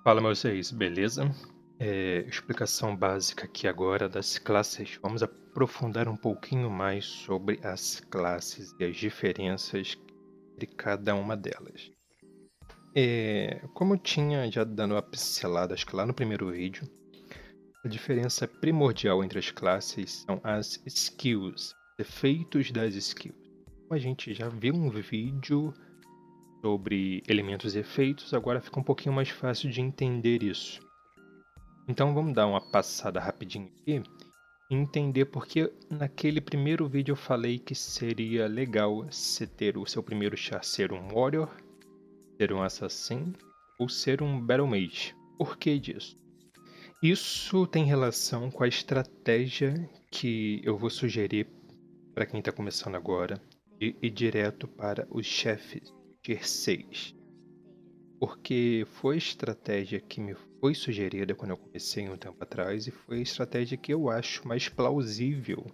Fala, meus reis, beleza? Explicação básica aqui agora das classes. Vamos aprofundar um pouquinho mais sobre as classes e as diferenças entre cada uma delas. Como eu tinha já dando uma pincelada, acho que lá no primeiro vídeo, a diferença primordial entre as classes são as skills, efeitos das skills. Como a gente já viu um vídeo sobre elementos e efeitos, agora fica um pouquinho mais fácil de entender isso. Então vamos dar uma passada rapidinho aqui e entender porque naquele primeiro vídeo eu falei que seria legal você ter o seu primeiro char ser um Warrior, ser um Assassin ou ser um Battle Mage. Por que disso? Isso tem relação com a estratégia que eu vou sugerir para quem está começando agora de ir direto para os chefes Tier 6. Porque foi a estratégia que me foi sugerida quando eu comecei um tempo atrás e foi a estratégia que eu acho mais plausível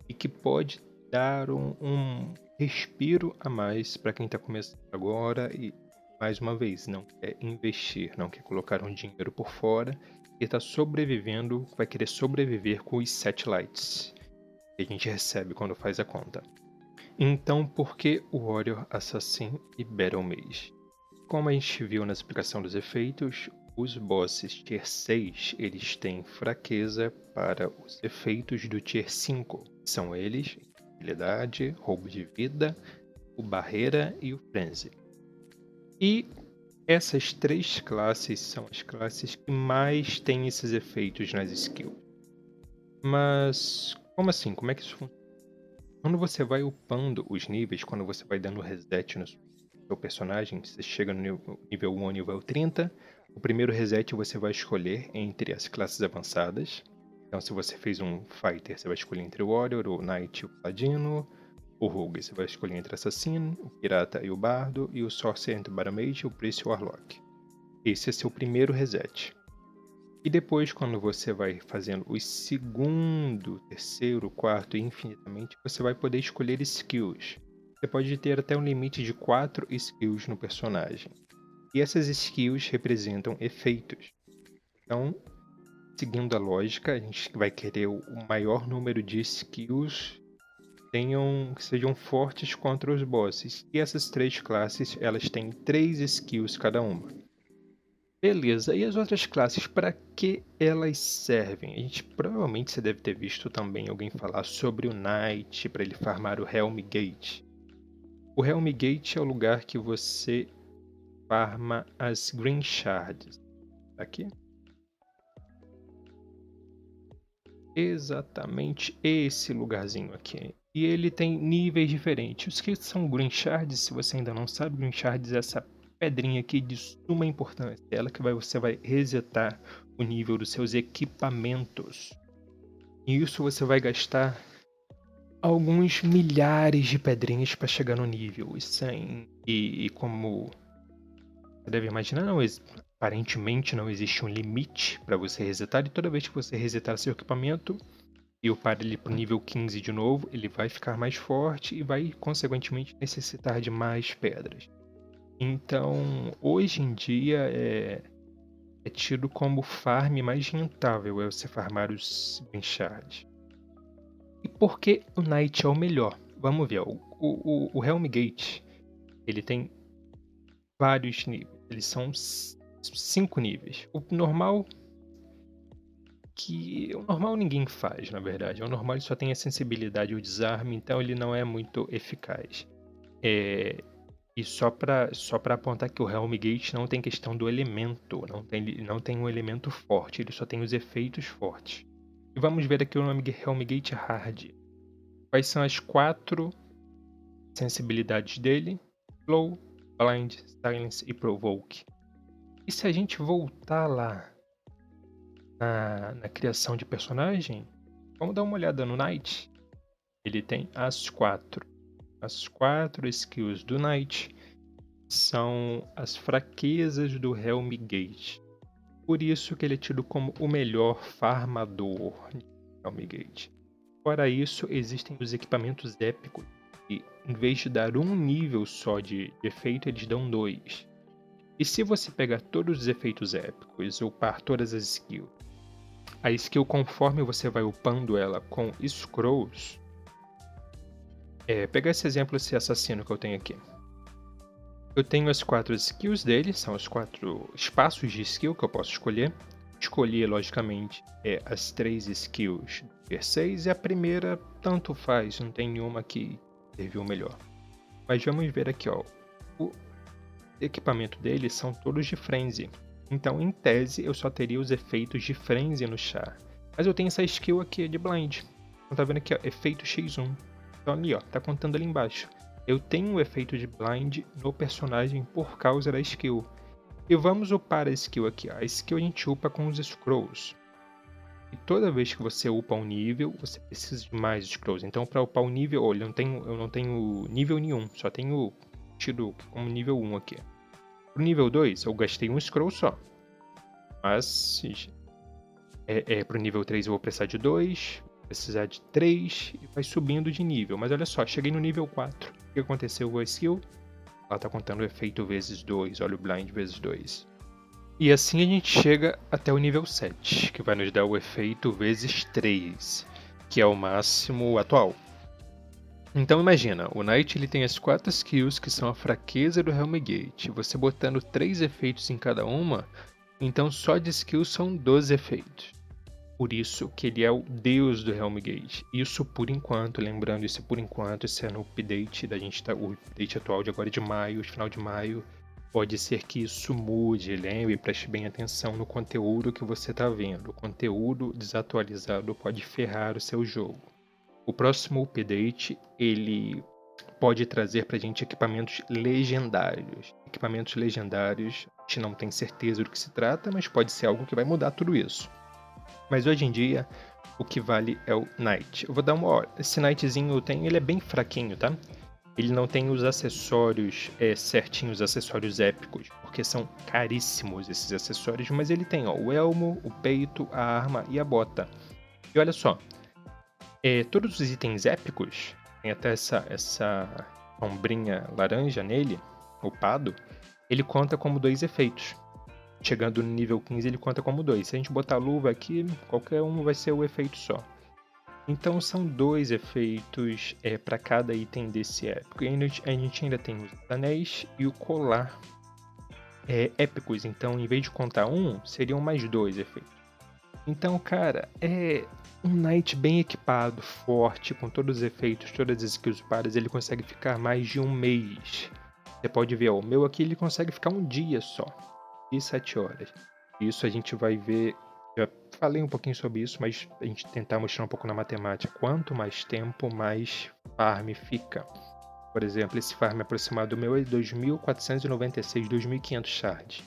e que pode dar um respiro a mais para quem está começando agora e, mais uma vez, não quer investir, não quer colocar um dinheiro por fora e está sobrevivendo, vai querer sobreviver com os satellites que a gente recebe quando faz a conta. Então, por que o Warrior, Assassin e Battle Mage? Como a gente viu na explicação dos efeitos, os bosses Tier 6 eles têm fraqueza para os efeitos do Tier 5. São eles, habilidade, roubo de vida, o barreira e o frenzy. E essas três classes são as classes que mais têm esses efeitos nas skills. Mas como assim? Como é que isso funciona? Quando você vai upando os níveis, quando você vai dando reset no seu personagem, você chega no nível 1 ao nível 30, o primeiro reset você vai escolher entre as classes avançadas. Então, se você fez um Fighter, você vai escolher entre o Warrior, o Knight e o Paladino. O Rogue, você vai escolher entre o Assassino, o Pirata e o Bardo. E o Sorcerer entre o Baramage, o Priest e o Warlock. Esse é seu primeiro reset. E depois, quando você vai fazendo o segundo, terceiro, quarto e infinitamente, você vai poder escolher skills. Você pode ter até um limite de 4 skills no personagem. E essas skills representam efeitos. Então, seguindo a lógica, a gente vai querer o maior número de skills que sejam fortes contra os bosses. E essas três classes, elas têm 3 skills cada uma. Beleza, e as outras classes, para que elas servem? Provavelmente você deve ter visto também alguém falar sobre o Knight para ele farmar o Helm Gate. O Helm Gate é o lugar que você farma as Green Shards. Aqui? Exatamente esse lugarzinho aqui. E ele tem níveis diferentes. Os que são Green Shards, se você ainda não sabe, Green Shards é essa pedrinha aqui de suma importância. É ela que você vai resetar o nível dos seus equipamentos. E isso você vai gastar alguns milhares de pedrinhas para chegar no nível. E como você deve imaginar, aparentemente não existe um limite para você resetar. E toda vez que você resetar seu equipamento, e upar ele para o nível 15 de novo, ele vai ficar mais forte e vai, consequentemente, necessitar de mais pedras. Então, hoje em dia, é tido como farm mais rentável você farmar os Green Shards. E por que o Knight é o melhor? Vamos ver, o Helm Gate, ele tem vários níveis, eles são 5 níveis. O normal ninguém faz, na verdade. O normal ele só tem a sensibilidade e o desarme, então ele não é muito eficaz. E só pra apontar que o Helm Gate não tem questão do elemento, não tem um elemento forte, ele só tem os efeitos fortes. E vamos ver aqui o nome Helm Gate Hard. Quais são as 4 sensibilidades dele? Flow, Blind, Silence e Provoke. E se a gente voltar lá na criação de personagem, vamos dar uma olhada no Knight. Ele tem as 4. As 4 skills do Knight são as fraquezas do Helm Gate. Por isso que ele é tido como o melhor farmador de Helm Gate. Fora isso, existem os equipamentos épicos, e em vez de dar um nível só de efeito, eles dão 2. E se você pegar todos os efeitos épicos, upar todas as skills, a skill conforme você vai upando ela com scrolls, pegar esse exemplo, esse assassino que eu tenho aqui. Eu tenho as 4 skills dele, são os 4 espaços de skill que eu posso escolher. Escolhi, logicamente, as 3 skills do Tier 6 e a primeira tanto faz, não tem nenhuma que serviu melhor. Mas vamos ver aqui, ó, o equipamento dele são todos de Frenzy. Então, em tese, eu só teria os efeitos de Frenzy no char. Mas eu tenho essa skill aqui de Blind. Então tá vendo aqui, ó, efeito X1. Então ali, ó, tá contando ali embaixo. Eu tenho o efeito de Blind no personagem por causa da skill. E vamos upar a skill aqui, ó. A skill a gente upa com os Scrolls. E toda vez que você upa um nível, você precisa de mais Scrolls. Então para upar o nível, olha, eu não tenho nível nenhum. Só tenho tido como nível 1 aqui. Pro nível 2, eu gastei um Scroll só. Mas pro nível 3 eu vou precisar de 2, precisar de 3 e vai subindo de nível. Mas olha só, cheguei no nível 4. O que aconteceu com a skill? Ela tá contando o efeito vezes 2, olha o blind vezes 2. E assim a gente chega até o nível 7, que vai nos dar o efeito vezes 3, que é o máximo atual. Então imagina, o Knight ele tem as 4 skills que são a fraqueza do Helmgate. Você botando 3 efeitos em cada uma, então só de skills são 12 efeitos. Por isso que ele é o deus do Helmgate. Isso por enquanto, lembrando, isso por enquanto, isso é no update da gente o update atual de agora de maio, final de maio. Pode ser que isso mude, lembre, preste bem atenção no conteúdo que você está vendo. O conteúdo desatualizado pode ferrar o seu jogo. O próximo update, ele pode trazer pra gente equipamentos legendários. Equipamentos legendários, a gente não tem certeza do que se trata, mas pode ser algo que vai mudar tudo isso. Mas hoje em dia, o que vale é o Knight. Eu vou dar uma hora. Esse Knightzinho eu tenho, ele é bem fraquinho, tá? Ele não tem os acessórios certinhos, os acessórios épicos, porque são caríssimos esses acessórios, mas ele tem, ó, o elmo, o peito, a arma e a bota. E olha só, todos os itens épicos, tem até essa sombrinha laranja nele, upado, ele conta como 2 efeitos. Chegando no nível 15 ele conta como 2. Se a gente botar a luva aqui, qualquer um vai ser o efeito só. Então são 2 efeitos para cada item desse épico. E a gente ainda tem os anéis e o colar épicos. Então em vez de contar 1, seriam mais 2 efeitos. Então, cara, é um Knight bem equipado, forte, com todos os efeitos, todas as skills pares, ele consegue ficar mais de um mês. Você pode ver, ó, o meu aqui ele consegue ficar um dia só, e 7 horas. Isso a gente vai ver, já falei um pouquinho sobre isso, mas a gente tentar mostrar um pouco na matemática. Quanto mais tempo, mais farm fica. Por exemplo, esse farm aproximado meu é 2.496, 2.500 shards.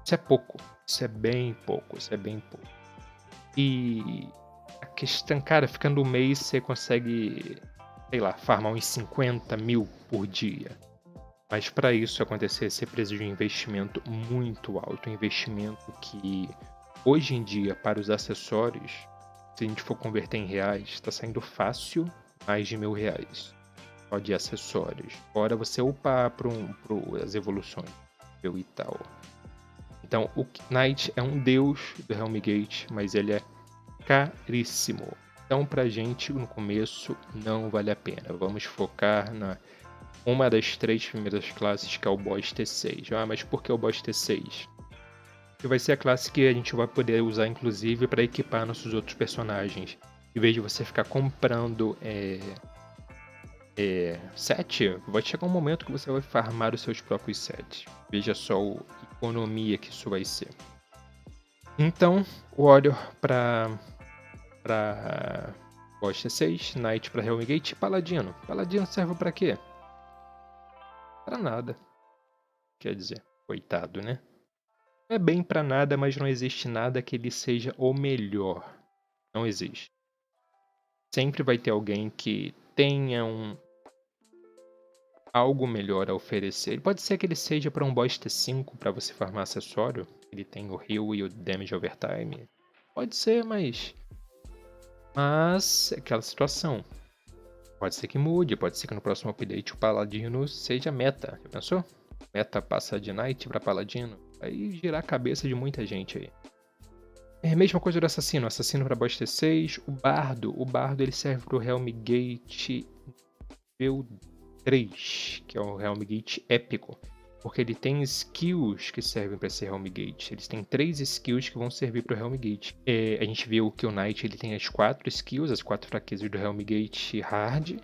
Isso é pouco, isso é bem pouco, isso é bem pouco. E a questão, cara, ficando um mês você consegue, sei lá, farmar uns 50 mil por dia. Mas para isso acontecer, você precisa de um investimento muito alto. Um investimento que, hoje em dia, para os acessórios, se a gente for converter em reais, está saindo fácil mais de R$1.000. Só de acessórios. Fora você upar para as evoluções e tal. Então, o Knight é um deus do Helmgate, mas ele é caríssimo. Então, pra gente, no começo, não vale a pena. Vamos focar na uma das 3 primeiras classes, que é o Boss T6. Ah, mas por que o Boss T6? Que vai ser a classe que a gente vai poder usar, inclusive, para equipar nossos outros personagens. Em vez de você ficar comprando set, vai chegar um momento que você vai farmar os seus próprios sets. Veja só a economia que isso vai ser. Então, Warrior para Boss T6, Knight para Helmgate e Paladino. Paladino serve para quê? Para nada. Quer dizer, coitado, né? Não é bem para nada, mas não existe nada que ele seja o melhor. Não existe. Sempre vai ter alguém que tenha algo melhor a oferecer. Pode ser que ele seja para um Boss T5 para você farmar acessório. Ele tem o heal e o damage overtime. Pode ser, mas é aquela situação. Pode ser que mude, pode ser que no próximo update o Paladino seja meta. Já pensou? meta passa de Knight para Paladino, vai girar a cabeça de muita gente aí. É a mesma coisa do Assassino. Assassino para boss T6. O Bardo ele serve para o Helm Gate nível 3, que é o Helm Gate épico. Porque ele tem skills que servem para ser Helm Gate. Eles têm 3 skills que vão servir para o Helm Gate. A gente viu que o Knight ele tem as 4 skills, as 4 fraquezas do Helm Gate Hard.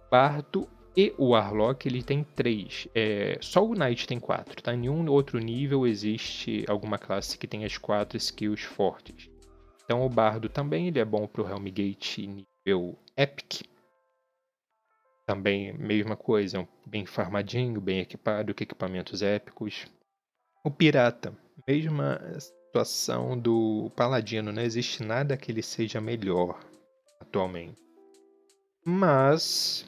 Bardo e o Warlock ele tem 3. Só o Knight tem 4, tá? Em nenhum outro nível existe alguma classe que tenha as 4 skills fortes. Então o Bardo também ele é bom pro Helm Gate nível Epic. Também mesma coisa, bem farmadinho, bem equipado, com equipamentos épicos. O Pirata, mesma situação do Paladino, não existe nada que ele seja melhor atualmente. Mas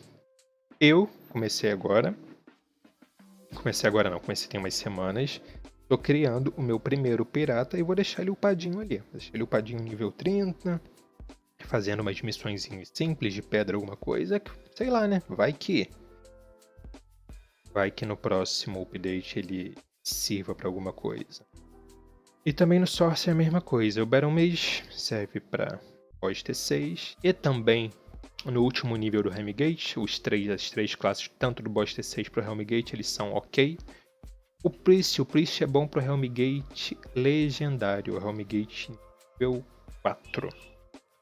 eu comecei tem umas semanas. Tô criando o meu primeiro pirata e vou deixar ele upadinho ali. Vou deixar ele upadinho nível 30, fazendo umas missões simples de pedra, alguma coisa. Sei lá, né? Vai que no próximo update ele sirva para alguma coisa. E também no Source é a mesma coisa. O Battle Mage serve para boss T6 e também no último nível do Helmgate, as três classes, tanto do boss T6 para o Helmgate, eles são ok. O Priest é bom para o Helmgate legendário, o Helmgate nível 4.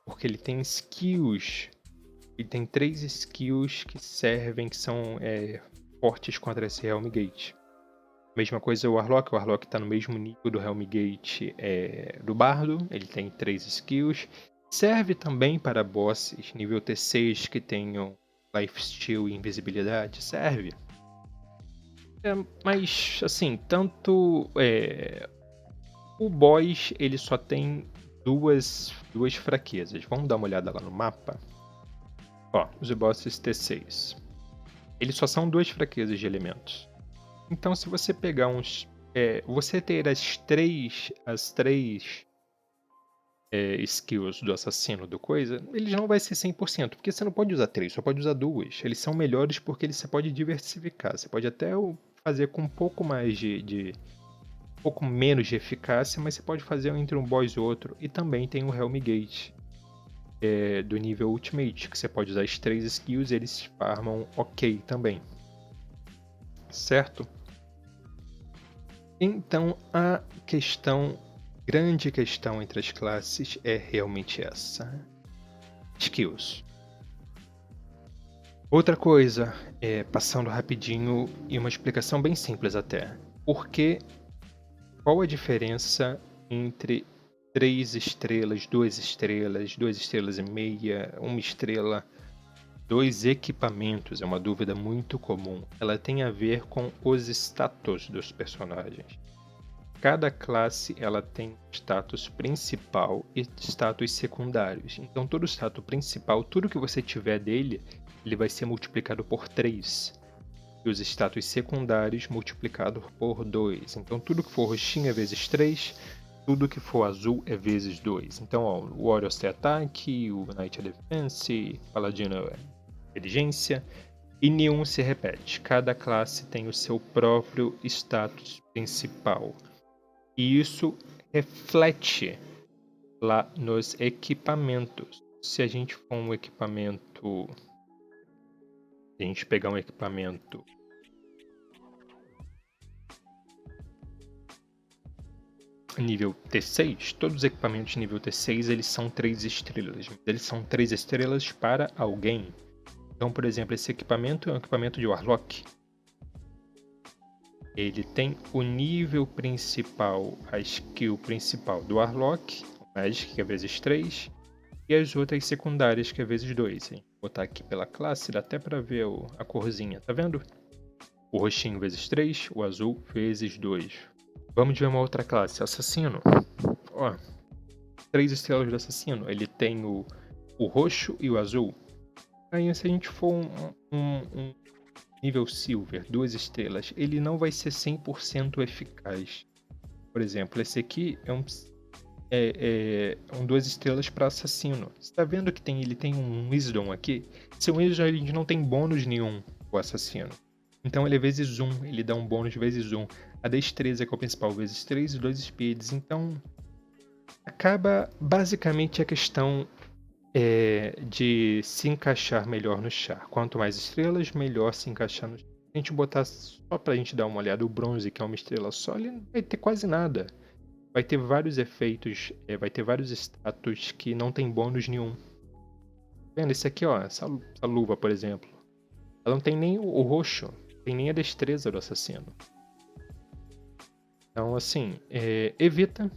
Porque ele tem skills. Ele tem 3 skills que servem, que são fortes contra esse Helmgate. Mesma coisa o Warlock está no mesmo nível do Helmgate do Bardo, ele tem 3 skills. Serve também para bosses nível T6 que tenham lifesteal e invisibilidade, serve. Mas, assim, tanto o boss ele só tem duas fraquezas. Vamos dar uma olhada lá no mapa. Ó, os bosses T6. Eles só são 2 fraquezas de elementos. Então, se você pegar você ter as três skills do assassino do coisa, eles não vai ser 100%, porque você não pode usar 3, só pode usar 2. Eles são melhores porque você pode diversificar. Você pode até fazer com um pouco mais um pouco menos de eficácia, mas você pode fazer entre um boss e outro. E também tem o Helmgate do nível Ultimate, que você pode usar as 3 skills e eles farmam ok também. Certo? Então a grande questão entre as classes é realmente essa. Skills. Outra coisa, passando rapidinho e uma explicação bem simples até. Qual a diferença entre 3 estrelas, 2 estrelas, 2 estrelas e meia, 1 estrela, 2 equipamentos? É uma dúvida muito comum. Ela tem a ver com os status dos personagens. Cada classe ela tem status principal e status secundários. Então todo status principal, tudo que você tiver dele, ele vai ser multiplicado por 3. E os status secundários multiplicado por 2. Então tudo que for roxinho é vezes 3, tudo que for azul é vezes 2. Então ó, o Warrior é ataque, o Knight é defense, o Paladino é inteligência, e nenhum se repete. Cada classe tem o seu próprio status principal. E isso reflete lá nos equipamentos. Se a gente for um equipamento... Se a gente pegar um equipamento nível T6, todos os equipamentos nível T6 eles são 3 estrelas. Eles são 3 estrelas para alguém. Então, por exemplo, esse equipamento é um equipamento de Warlock. Ele tem o nível principal, a skill principal do Warlock, o Magic, que é vezes 3, e as outras secundárias, que é vezes 2. Vou botar aqui pela classe, dá até para ver a corzinha, tá vendo? O roxinho vezes 3, o azul vezes 2. Vamos ver uma outra classe, Assassino. Ó, 3 estrelas do Assassino, ele tem o roxo e o azul. Aí se a gente for um nível Silver, 2 estrelas, ele não vai ser 100% eficaz. Por exemplo, esse aqui é um 2 estrelas para assassino. Você está vendo que ele tem um Wisdom aqui? Seu Wisdom a gente não tem bônus nenhum pro assassino. Então ele é vezes 1, ele dá um bônus vezes 1. A destreza, que é o principal, vezes 3 e 2 speeds. Então acaba basicamente a questão de se encaixar melhor no char. Quanto mais estrelas, melhor se encaixar no char. Se a gente botar só pra gente dar uma olhada, o bronze, que é uma estrela só, ele não vai ter quase nada. Vai ter vários efeitos, vai ter vários status que não tem bônus nenhum. Tá vendo? Esse aqui, ó, essa luva, por exemplo. Ela não tem nem o roxo, tem nem a destreza do assassino. Então, assim, evita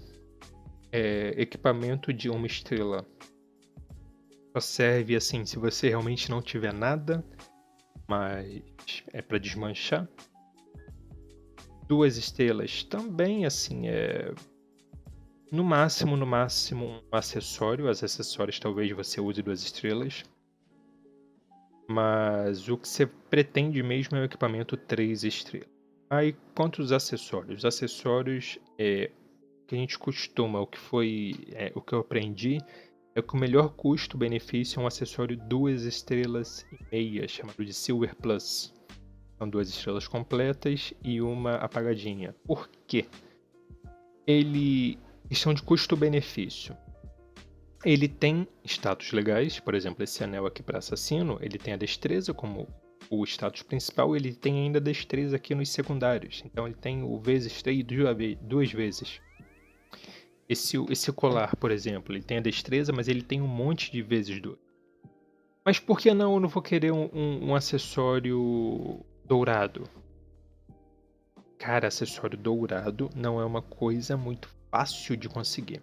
equipamento de uma estrela. Só serve, assim, se você realmente não tiver nada, mas é para desmanchar. 2 estrelas também, assim, no máximo um acessório. Os acessórios talvez você use 2 estrelas. Mas o que você pretende mesmo é o equipamento 3 estrelas. Aí, quanto aos acessórios? Os acessórios, que a gente costuma, o que eu aprendi, é que o melhor custo-benefício é um acessório 2 estrelas e meia, chamado de Silver Plus. São 2 estrelas completas e uma apagadinha. Por quê? Questão de custo-benefício. Ele tem status legais, por exemplo, esse anel aqui para assassino, ele tem a destreza como o status principal, ele tem ainda destreza aqui nos secundários. Então ele tem o vezes 3 duas vezes. Esse colar, por exemplo, ele tem a destreza, mas ele tem um monte de vezes 2. Mas por que não eu não vou querer um acessório dourado? Cara, acessório dourado não é uma coisa muito fácil de conseguir.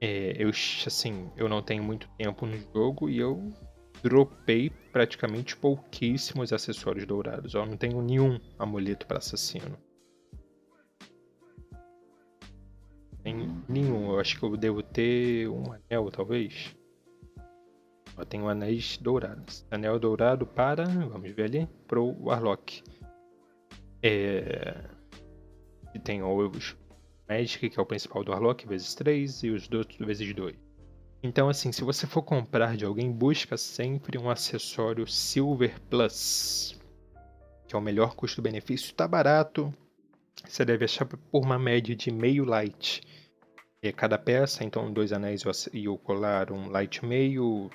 Eu não tenho muito tempo no jogo e eu dropei praticamente pouquíssimos acessórios dourados. Eu não tenho nenhum amuleto para assassino. Nenhum. Eu acho que eu devo ter um anel, talvez. Eu tenho anéis dourados. Anel dourado para, vamos ver ali, pro Warlock. E tem os Magic, que é o principal do Warlock, vezes 3, e os outros vezes 2. Então, assim, se você for comprar de alguém, busca sempre um acessório Silver Plus, que é o melhor custo-benefício. Tá barato, você deve achar por uma média de meio light. Cada peça, então 2 anéis e o colar, um light meio,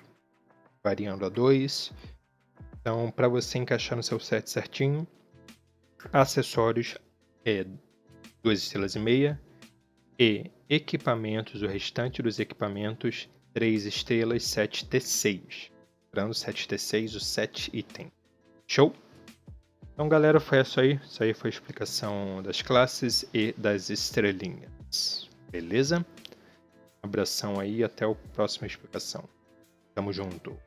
variando a 2. Então, para você encaixar no seu set certinho, acessórios 2 estrelas e meia, e equipamentos, o restante dos equipamentos, 3 estrelas, 7 T6. Lembrando, 7 T6, os 7 itens. Show? Então, galera, foi isso aí. Isso aí foi a explicação das classes e das estrelinhas. Beleza? Um abração aí e até a próxima explicação. Tamo junto.